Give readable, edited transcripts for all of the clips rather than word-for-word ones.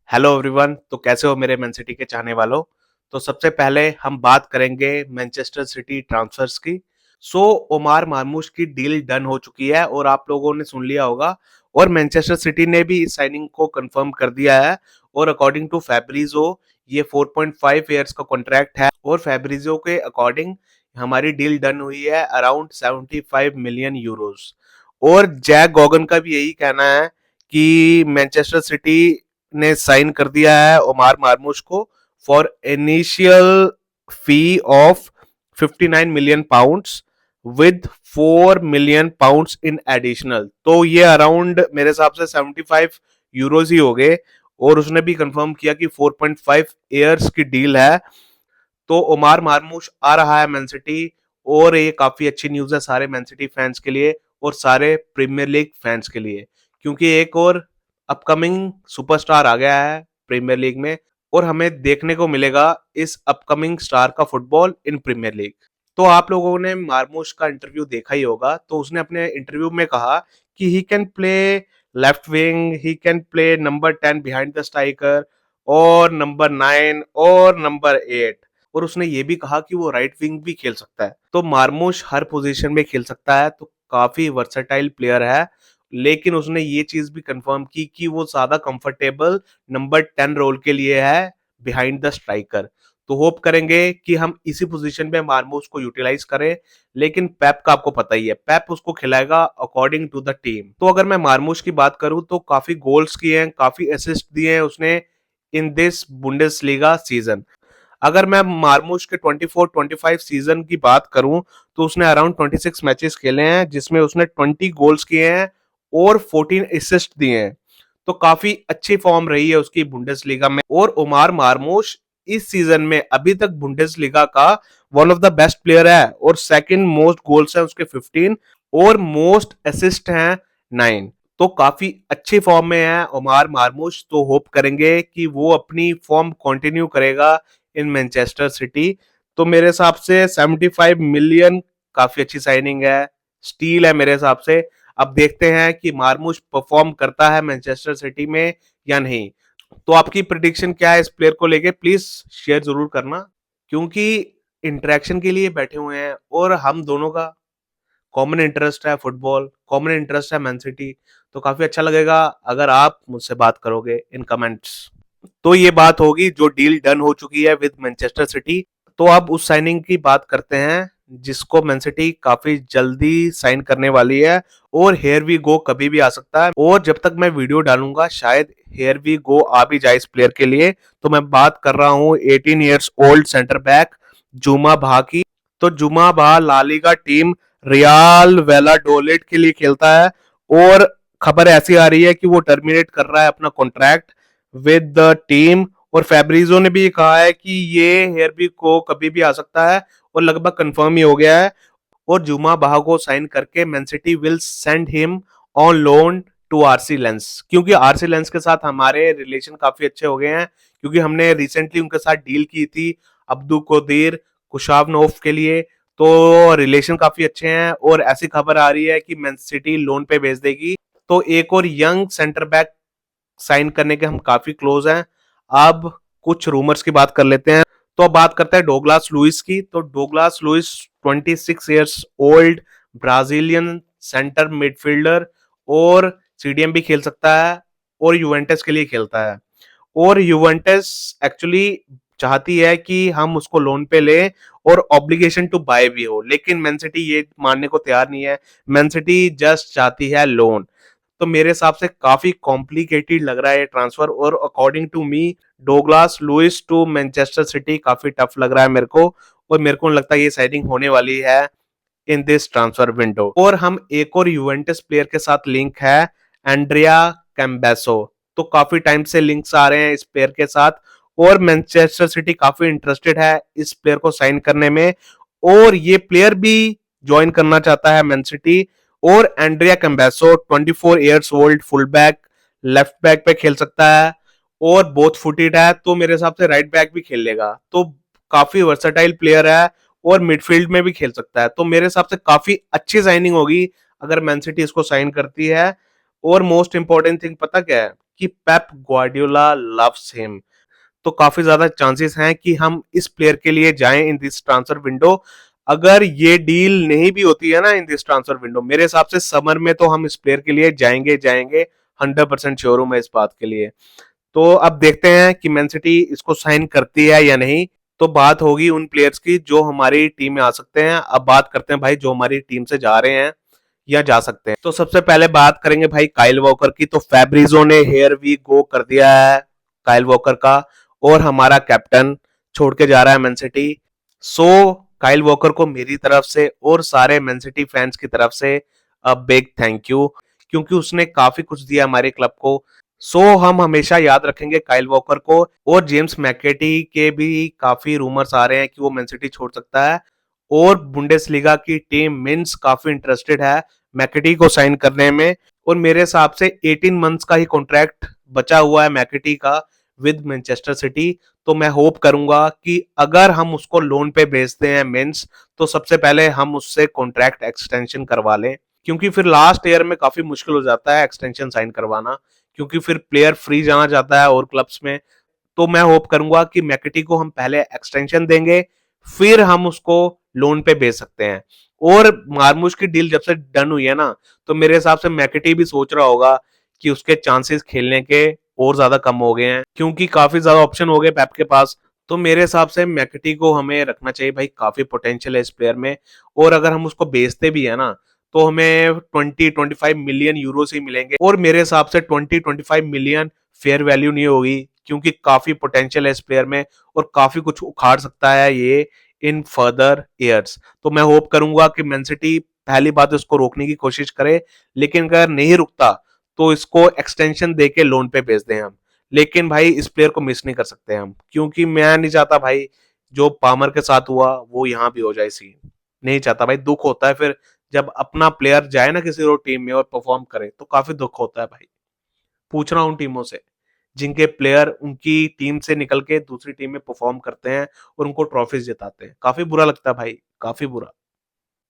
Hello everyone. तो कैसे हो मेरे मैन सिटी के चाहने वालों। तो सबसे पहले हम बात करेंगे मैनचेस्टर सिटी ट्रांसफर्स की। सो ओमार मार्मूश की डील डन हो चुकी है और आप लोगों ने सुन लिया होगा। और मैनचेस्टर सिटी ने भी इस साइनिंग को कंफर्म कर दिया है। और अकॉर्डिंग टू फैब्रिजो ये 4.5 इयर्स का कॉन्ट्रैक्ट है और फैब्रिजो के अकॉर्डिंग हमारी डील डन हुई है अराउंड 75 मिलियन यूरोस। और जैक गॉगन का भी यही कहना है कि मैनचेस्टर सिटी ने साइन कर दिया है ओमार मार्मूश को for initial fee of 59 million pounds with 4 million pounds in additional. तो ये अराउंड मेरे हिसाब से 75 यूरोज ही हो गए। और उसने भी कंफर्म किया कि 4.5 ईयर्स की डील है। तो ओमार मार्मूश आ रहा है मैन सिटी। और ये काफी अच्छी न्यूज है सारे मैन सिटी फैंस के लिए और सारे प्रीमियर लीग फैंस के लिए, क्योंकि एक और अपकमिंग सुपरस्टार आ गया है प्रीमियर लीग में और हमें देखने को मिलेगा इस अपकमिंग स्टार का फुटबॉल इन प्रीमियर लीग। तो आप लोगों ने मार्मूश का इंटरव्यू देखा ही होगा। तो उसने अपने इंटरव्यू में कहा कि he can play left wing, he can play number 10 behind the striker और नंबर 9 और नंबर 8। और उसने ये भी कहा कि वो राइट विंग भी खेल सकता है। तो मार्मूश हर पोजीशन में खेल सकता है, तो काफी वर्सेटाइल प्लेयर है। लेकिन उसने ये चीज भी कंफर्म की कि वो ज्यादा कंफर्टेबल नंबर 10 रोल के लिए है बिहाइंड द स्ट्राइकर। तो होप करेंगे कि हम इसी पोजीशन पे मार्मूश को यूटिलाइज करें। लेकिन पेप का आपको पता ही है, पेप उसको खिलाएगा अकॉर्डिंग टू द टीम। तो अगर मैं मार्मूश की बात करूं तो काफी गोल्स किए हैं, काफी असिस्ट दिए हैं उसने इन दिस बुंडेसलीगा सीजन। अगर मैं मार्मूश के 24-25 सीजन की बात करूं तो उसने अराउंड 26 मैचेस खेले हैं जिसमें उसने 20 गोल्स किए हैं और 14 असिस्ट दिए हैं। तो काफी अच्छी फॉर्म रही है उसकी बुंडेसलीगा में। और ओमार मार्मूश इस सीजन में अभी तक बुंडेसलीगा का one of the best player है और सेकंड मोस्ट गोल्स हैं उसके 15 और मोस्ट असिस्ट हैं 9। तो काफी अच्छी फॉर्म में है ओमार मार्मूश। तो होप करेंगे कि वो अपनी फॉर्म कंटिन्यू करेगा इन मैनचेस्टर सिटी। तो मेरे हिसाब से 75 मिलियन काफी अच्छी साइनिंग है, स्टील है मेरे हिसाब से। अब देखते हैं कि मार्मूश परफॉर्म करता है मैनचेस्टर सिटी में या नहीं। तो आपकी प्रिडिक्शन क्या है इस प्लेयर को लेके, प्लीज शेयर जरूर करना, क्योंकि इंटरेक्शन के लिए बैठे हुए हैं और हम दोनों का कॉमन इंटरेस्ट है फुटबॉल, कॉमन इंटरेस्ट है मैन सिटी। तो काफी अच्छा लगेगा अगर आप मुझसे बात करोगे इन कमेंट्स। तो ये बात होगी जो डील डन हो चुकी है विद मैनचेस्टर सिटी। तो अब उस साइनिंग की बात करते हैं जिसको मैन सिटी काफी जल्दी साइन करने वाली है। और हेयर वी गो कभी भी आ सकता है और जब तक मैं वीडियो डालूंगा शायद हेयर वी गो आ भी जाए इस प्लेयर के लिए। तो मैं बात कर रहा हूँ 18 ईयर्स ओल्ड सेंटर बैक जुमा भा की। तो जुमा भा लालिगा टीम रियाल वेलाडोलिड के लिए खेलता है और खबर ऐसी आ रही है कि वो टर्मिनेट कर रहा है अपना कॉन्ट्रैक्ट विद द टीम। और फैब्रिजो ने भी कहा है कि ये हेयरबी को कभी भी आ सकता है और लगभग कंफर्म ही हो गया है। और जुमा बाह को साइन करके Man City will send him on loan to RC Lens, क्योंकि आरसी लेंस के साथ हमारे रिलेशन काफी अच्छे हो गए हैं, क्योंकि हमने रिसेंटली उनके साथ डील की थी अब्दू कोदीर कुशावनोफ के लिए। तो रिलेशन काफी अच्छे हैं और ऐसी खबर आ रही है कि मैन सिटी लोन पे भेज देगी। तो एक और यंग सेंटर बैक साइन करने के हम काफी क्लोज हैं। अब कुछ रूमर्स की बात कर लेते हैं। तो अब बात करते हैं डोगलास लुइस की। तो Douglas Luiz 26 years old Brazilian centre midfielder और सीडीएम भी खेल सकता है और यूवेंटस के लिए खेलता है। और यूवेंटस एक्चुअली चाहती है कि हम उसको लोन पे लें और ऑब्लिगेशन टू बाय भी हो, लेकिन मैन सिटी ये मानने को तैयार नहीं है। मैन सिटी जस्ट चाहती है लोन। तो मेरे हिसाब से काफी कॉम्प्लिकेटेड लग रहा है ये ट्रांसफर। और according to me Douglas Luiz to Manchester City काफी टफ लग रहा है मेरे को। और मेरे को लगता है ये साइनिंग होने वाली है इन दिस ट्रांसफर विंडो। और हम एक और यूवेंटस प्लेयर के साथ लिंक है एंड्रिया कैम्बेसो। तो काफी टाइम से लिंक्स आ रहे हैं इस प्लेयर के साथ और मैनचेस्टर सिटी काफी इंटरेस्टेड है इस प्लेयर को साइन करने में। और ये प्लेयर भी ज्वाइन करना चाहता है मैन सिटी। और Andrea Cambiaso 24 years old full back left back पे खेल सकता है और बोथ फुटेड है। तो मेरे हिसाब से राइट बैक भी खेल लेगा। तो काफी वर्सेटाइल प्लेयर है और मिडफील्ड में भी खेल सकता है। तो मेरे हिसाब से काफी अच्छी साइनिंग होगी अगर मैन सिटी इसको साइन करती है। और मोस्ट इंपॉर्टेंट थिंग पता क्या है कि पेप ग्वार्डियोला लव्स हिम। तो काफी ज्यादा चांसेस हैं कि हम इस प्लेयर के लिए जाएं इन दिस ट्रांसफर विंडो। अगर ये डील नहीं भी होती है ना इन दिस ट्रांसफर विंडो, मेरे हिसाब से समर में तो हम इस प्लेयर के लिए जाएंगे जाएंगे। 100% श्योर हूं मैं इस बात के लिए। तो अब देखते हैं कि मैन सिटी इसको साइन करती है या नहीं। तो बात होगी उन प्लेयर्स की जो हमारी टीम में आ सकते हैं। अब बात करते हैं भाई जो हमारी टीम से जा रहे हैं या जा सकते हैं। तो सबसे पहले बात करेंगे भाई काइल वॉकर की। तो फैब्रिजो ने हेयर वी गो कर दिया है काइल वॉकर का, और हमारा कैप्टन छोड़ के जा रहा है मैन सिटी। सो काइल वॉकर को मेरी तरफ से और सारे मैन सिटी फैंस की तरफ से अ बिग थैंक यू, क्योंकि उसने काफी कुछ दिया हमारे क्लब को। सो हम हमेशा याद रखेंगे काइल वॉकर को। और जेम्स मैकेटी के भी काफी रूमर्स आ रहे हैं कि वो मैन सिटी छोड़ सकता है, और बुंडेसलीगा की टीम मिन्स काफी इंटरेस्टेड है मैकेटी को साइन करने में। और मेरे हिसाब से 18 मंथ्स का ही कॉन्ट्रैक्ट बचा हुआ है मैकेटी का विद मैनचेस्टर सिटी। तो मैं होप करूंगा कि अगर हम उसको लोन पे भेजते हैं मिन्स, तो सबसे पहले हम उससे कॉन्ट्रैक्ट एक्सटेंशन करवा लें, क्योंकि फिर लास्ट ईयर में काफी मुश्किल हो जाता है एक्सटेंशन साइन करवाना, क्योंकि फिर प्लेयर फ्री जाना चाहता है और क्लब्स में। तो मैं होप करूंगा कि मैकेटी को हम पहले एक्सटेंशन देंगे, फिर हम उसको लोन पे भेज सकते हैं। और मार्मुश की डील जब से डन हुई है ना, तो मेरे हिसाब से मैकेटी भी सोच रहा होगा कि उसके चांसेस खेलने के और ज्यादा कम हो गए हैं, क्योंकि काफी ज्यादा ऑप्शन हो गए पेप के पास। तो मेरे हिसाब से मैकेटी को हमें रखना चाहिए भाई, काफी पोटेंशियल है इस प्लेयर में। और अगर हम उसको बेचते भी है ना, तो हमें 20-25 मिलियन यूरो ही मिलेंगे। और मेरे हिसाब से 20-25 मिलियन फेयर वैल्यू नहीं होगी, क्योंकि काफी पोटेंशियल है इस प्लेयर में और काफी कुछ उखाड़ सकता है ये इन फर्दर ईयर्स। तो मैं होप करूंगा कि मैन सिटी पहली बात इसको रोकने की कोशिश करे, लेकिन अगर नहीं रुकता तो इसको एक्सटेंशन देके लोन पे भेज दें हम। लेकिन भाई इस प्लेयर को मिस नहीं कर सकते हम, क्योंकि मैं नहीं चाहता भाई जो पामर के साथ हुआ वो यहाँ भी हो जाए सीन। नहीं चाहता भाई, दुख होता है फिर जब अपना प्लेयर जाए ना किसी और टीम में और परफॉर्म करे, तो काफी दुख होता है भाई। पूछ रहा हूँ टीमों से जिनके प्लेयर उनकी टीम से निकल के दूसरी टीम में परफॉर्म करते हैं और उनको ट्रॉफीज जिताते हैं, काफी बुरा लगता है भाई, काफी बुरा।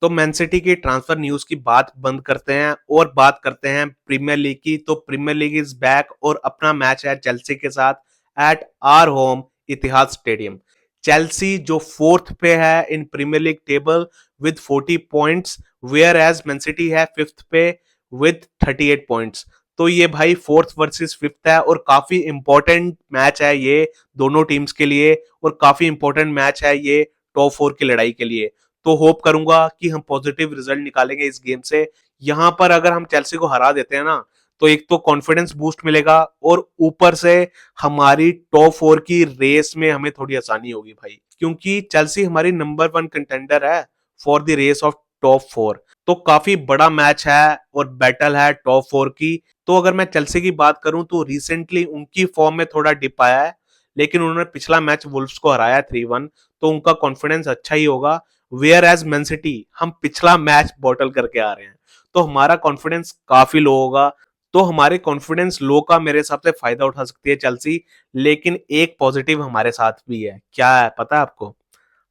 तो मैन सिटी की ट्रांसफर न्यूज की बात बंद करते हैं और बात करते हैं प्रीमियर लीग की। तो प्रीमियर लीग इज बैक और अपना मैच है चेल्सी के साथ at our home Etihad stadium. Chelsea जो फोर्थ पे है in Premier League table with 40 points, whereas Man City है फिफ्थ पे विद 38 पॉइंट्स। तो ये भाई फोर्थ वर्सेस फिफ्थ है और काफी इंपॉर्टेंट मैच है ये दोनों टीम्स के लिए, और काफी इंपॉर्टेंट मैच है ये टॉप 4 की लड़ाई के लिए। तो होप करूंगा कि हम पॉजिटिव रिजल्ट निकालेंगे इस गेम से। यहां पर अगर हम चेल्सी को हरा देते हैं ना, तो एक तो कॉन्फिडेंस बूस्ट मिलेगा, और ऊपर से हमारी टॉप 4 की रेस में हमें थोड़ी आसानी होगी भाई, क्योंकि चेल्सी हमारी नंबर 1 कंटेंडर है for the race of top 4। तो काफी बड़ा मैच है और बैटल है टॉप 4 की। तो अगर मैं चेल्सी की बात करूं तो रिसेंटली उनकी फॉर्म में थोड़ा डिप आया है, लेकिन उन्होंने पिछला मैच वुल्फ्स को हराया 3-1, तो उनका कॉन्फिडेंस अच्छा ही होगा। वेयर एज मैन सिटी हम पिछला मैच बॉटल करके आ रहे हैं, तो हमारा कॉन्फिडेंस काफी लो होगा। तो हमारे कॉन्फिडेंस लो का मेरे हिसाब से फायदा उठा सकती है चेल्सी। लेकिन एक पॉजिटिव हमारे साथ भी है, क्या है पता है आपको?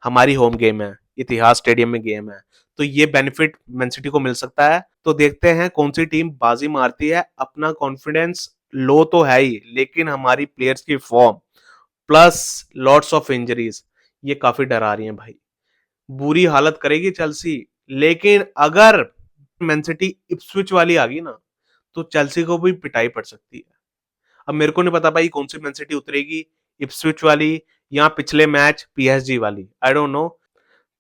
हमारी होम गेम है, इतिहाद स्टेडियम में गेम है, तो ये बेनिफिट मैन सिटी को मिल सकता है। तो देखते हैं कौन सी टीम बाजी मारती है। अपना कॉन्फिडेंस लो तो है ही, लेकिन हमारी प्लेयर्स की form plus lots of injuries ये काफी डरा रही है भाई। बुरी हालत करेगी चेल्सी। लेकिन अगर मैन सिटी इप्सविच वाली आ गई ना, तो चेल्सी को भी पिटाई पड़ सकती है। अब मेरे को नहीं पता भाई कौन सी मैन सिटी उतरेगी, इप्सविच वाली या पिछले मैच पीएसजी वाली, आई डोंट नो।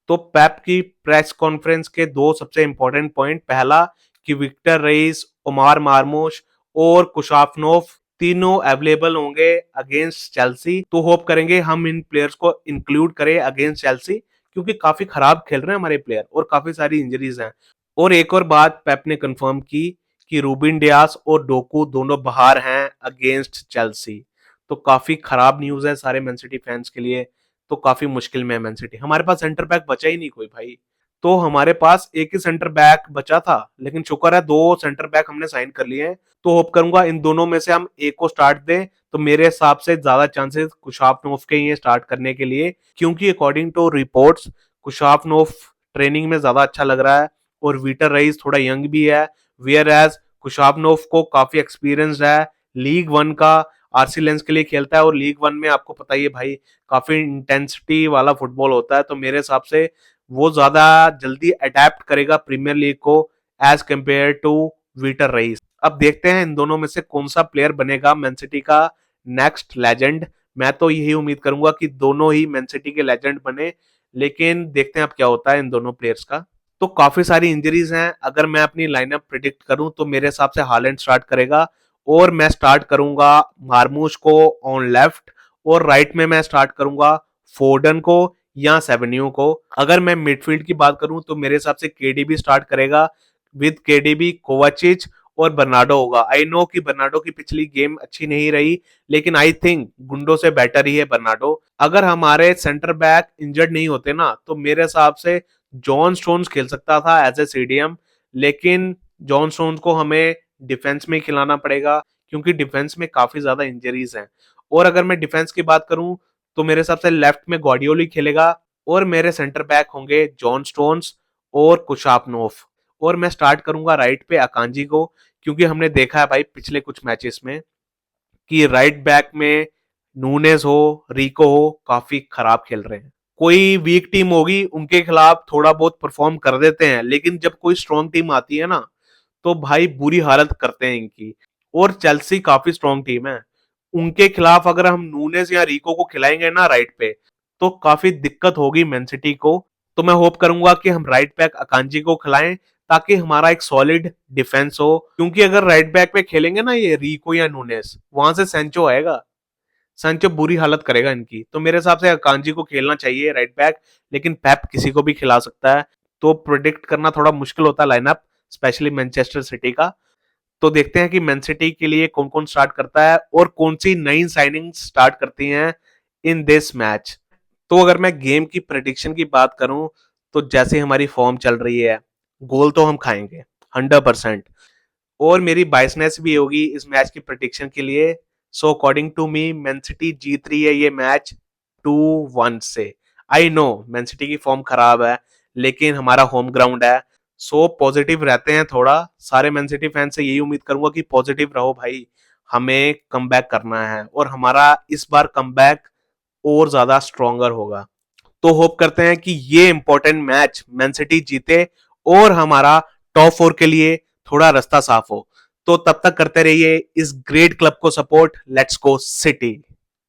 तो पेप की प्रेस कॉन्फ्रेंस के दो सबसे इंपॉर्टेंट पॉइंट, पहला कि विक्टर रईस, उमार मार्मोश और कुशाफनोव तीनों अवेलेबल होंगे अगेंस्ट चेल्सी। तो होप करेंगे हम इन प्लेयर्स को इंक्लूड करें अगेंस्ट चेल्सी, क्योंकि काफी खराब खेल रहे हैं हमारे प्लेयर और काफी सारी इंजरीज हैं। और एक और बात पेप ने कंफर्म की कि रूबिन डियास और डोकू दोनों बाहर हैं अगेंस्ट चेल्सी। तो काफी खराब न्यूज है सारे मैन सिटी फैंस के लिए। तो काफी मुश्किल में है मैन सिटी। हमारे पास सेंटर बैक बचा ही नहीं कोई भाई। तो हमारे पास एक ही सेंटर बैक बचा था, लेकिन शुक्र है दो सेंटर बैक हमने साइन कर लिए हैं। तो होप करूंगा इन दोनों में से हम एक को स्टार्ट दें, तो मेरे हिसाब से ज्यादा चांसेस कुशाफनोव के ही स्टार्ट करने के लिए, क्योंकि अकॉर्डिंग टू रिपोर्ट्स कुशाफनोव ट्रेनिंग में ज्यादा अच्छा लग रहा है और वीटर रईस थोड़ा यंग भी है, वेयर एज कुशाफनोव को काफी एक्सपीरियंस है लीग वन का आरसी लेंस के लिए खेलता है, और लीग वन में आपको पता ही है भाई काफी इंटेंसिटी वाला फुटबॉल होता है, तो मेरे हिसाब से वो ज्यादा जल्दी अडेप्ट करेगा प्रीमियर लीग को एज कंपेयर टू वीटर रईस। अब देखते हैं इन दोनों में से कौन सा प्लेयर बनेगा मैन सिटी का नेक्स्ट लेजेंड। मैं तो यही उम्मीद करूंगा कि दोनों ही मैन सिटी के लेजेंड बने, लेकिन देखते हैं अब क्या होता है इन दोनों प्लेयर्स का। तो काफी सारी इंजरीज हैं। अगर मैं अपनी लाइनअप प्रिडिक्ट करूं तो मेरे हिसाब से हालैंड स्टार्ट करेगा, और मैं स्टार्ट करूंगा मार्मूश को ऑन लेफ्ट, और राइट में मैं स्टार्ट करूंगा फोर्डन को या सेवेन्यू को। अगर मैं मिडफील्ड की बात करूं तो मेरे हिसाब से केडीबी स्टार्ट करेगा, विद केडीबी कोवाचिच और बर्नाडो होगा। आई नो कि बर्नाडो की पिछली गेम अच्छी नहीं रही, लेकिन आई थिंक गुंडो से बेटर ही है बर्नाडो। अगर हमारे सेंटर बैक इंजर्ड नहीं होते ना तो मेरे हिसाब से जॉन स्टोन्स खेल सकता था एज ए सीडीएम, लेकिन जॉन स्टोन्स को हमें डिफेंस में खिलाना पड़ेगा क्योंकि डिफेंस में काफी ज्यादा इंजरीज हैं। और अगर मैं डिफेंस की बात करूं तो मेरे हिसाब से लेफ्ट में गॉर्डियोली खेलेगा, और मेरे सेंटर बैक होंगे जॉन स्टोन्स और कुशापनोफ, और मैं स्टार्ट करूंगा राइट पे अकांजी को, क्योंकि हमने देखा है भाई पिछले कुछ मैचेस में कि राइट बैक में नूनेज हो, रिको हो, काफी खराब खेल रहे हैं। कोई वीक टीम होगी उनके खिलाफ थोड़ा बहुत परफॉर्म कर देते हैं, लेकिन जब कोई स्ट्रॉन्ग टीम आती है ना तो भाई बुरी हालत करते हैं इनकी। और चेल्सी काफी स्ट्रॉन्ग टीम है, उनके खिलाफ अगर हम नूनेज या रिको को खिलाएंगे ना राइट पे तो काफी दिक्कत होगी मैन सिटी को। तो मैं होप करूंगा कि हम राइट बैक अकांजी को खिलाएं ताकि हमारा एक सॉलिड डिफेंस हो, क्योंकि अगर राइट बैक पे खेलेंगे ना ये रिको या नूनेस, वहां से सेंचो आएगा, सेंचो बुरी हालत करेगा इनकी। तो मेरे हिसाब से अकांजी को खेलना चाहिए राइट बैक, लेकिन पेप किसी को भी खिला सकता है, तो प्रोडिक्ट करना थोड़ा मुश्किल होता है लाइनअप, स्पेशली मैनचेस्टर सिटी का। तो देखते हैं कि मैन सिटी के लिए कौन कौन स्टार्ट करता है और कौन सी नई साइनिंग स्टार्ट करती हैं इन दिस मैच। तो अगर मैं गेम की प्रेडिक्शन की बात करूं तो जैसे हमारी फॉर्म चल रही है, गोल तो हम खाएंगे 100%, और मेरी बाइसनेस भी होगी इस मैच की प्रेडिक्शन के लिए। So according to me Man City जीत रही है ये मैच 2-1 से। आई नो मैन सिटी की फॉर्म खराब है, लेकिन हमारा होम ग्राउंड है, सो पॉजिटिव रहते हैं थोड़ा। सारे मैन सिटी फैन से यही उम्मीद करूंगा कि पॉजिटिव रहो भाई, हमें कमबैक करना है, और हमारा इस बार कमबैक और ज्यादा स्ट्रॉन्गर होगा। तो होप करते हैं कि ये इंपॉर्टेंट मैच मैन सिटी जीते और हमारा टॉप 4 के लिए थोड़ा रास्ता साफ हो। तो तब तक करते रहिए इस ग्रेट क्लब को सपोर्ट। Let's go city.